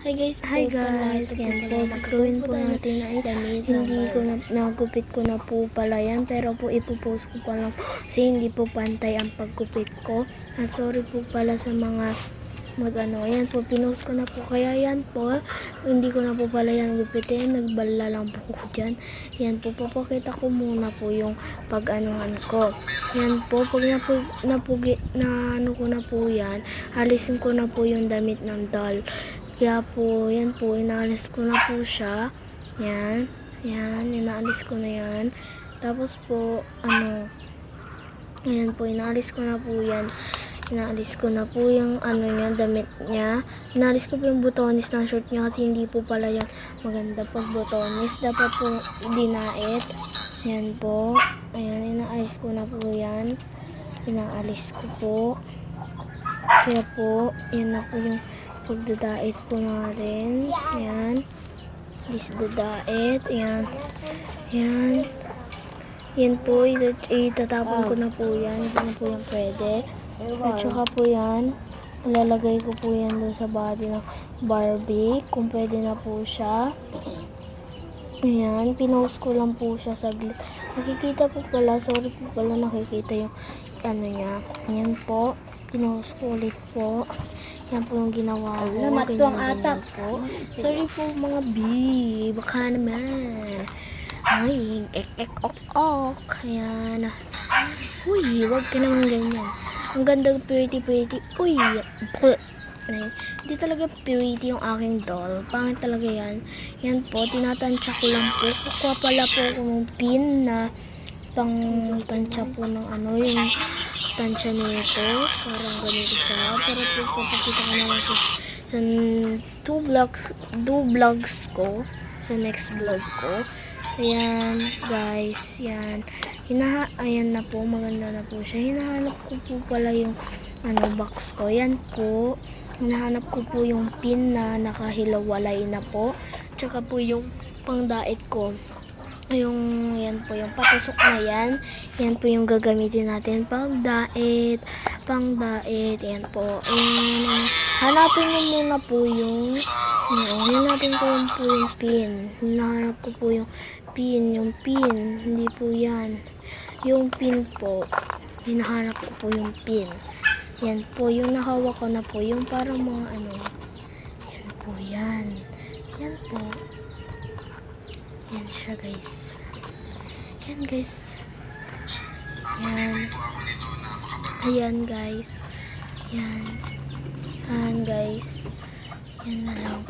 Hi guys, yan po, gagawin po natin ay hindi ko na, nagupit ko na po pala yan, pero po ipopost ko pa lang kasi hindi po pantay ang paggupit ko. At sorry po pala sa mga yan po, pinost ko na po, kaya yan po, hindi ko na po pala yan gupitin, nagbala lang po ko dyan. Yan po, papakita ko muna po yung pag-anuhan ko. Yan po, pag na ko na po yan, alisin ko na po yung damit ng doll. Kaya po, yan po, inaalis ko na po siya. Yan, inaalis ko na yan. Tapos po, ayan po, inaalis ko na po yan. Inaalis ko na po yung niya, damit niya. Inaalis ko po yung butones ng short niya kasi hindi po pala yan maganda pag butones. Dapat po dinait. Yan po. Ayan, inaalis ko na po yan. Inaalis ko po. Kaya po, yan na po yung pagdadait ko natin. Ayan. Didait. Ayan. Ayan. Yan po, itatapon ko na po yan. Hindi na po yan pwede. At saka po yan, ilalagay ko po yan doon sa body ng Barbie, kung pwede na po siya. Ayan, pinost ko lang po siya saglit. Nakikita po pala, sorry po pala, nakikita yung niya. Ayan po, pinost ko ulit po. Yan po yung ginawa ko. Ganyan po. Sorry po mga B, baka naman. Ay, ok. Ayan. Uy, wag ka naman ganyan. Ang ganda, pretty. Uy, hindi talaga pretty yung aking doll. Pangit talaga yan. Yan po, tinatansya ko lang po. Kukuha pala po ako ng pin na pang tansya po ng yung tansya nito. Parang ganito siya. Para po papakita ko naman sa two vlogs ko. Sa next vlog ko. Ayan, guys, yan. Ayan na po, maganda na po siya. Hinahanap ko po pala yung box ko. Yan po. Hinahanap ko po yung pin na nakahilawalay na po. Tsaka po yung pangdait ko. Yan po, yung patusok na yan. Yan po yung gagamitin natin. Pangdait. Yan po. Hanapin mo muna po yung hanapin ko po yung pin. Hinahanap ko po yung pin. Hindi po yan. Yung pin po. Hinahanap ko po yung pin. Yan po. Yung nahawak ko na po. Yung parang mga Yan po yan. Yan po. Yan siya, guys. Yan, guys. Yan. Ayan, guys. Yan. Yan, guys. Yan na lang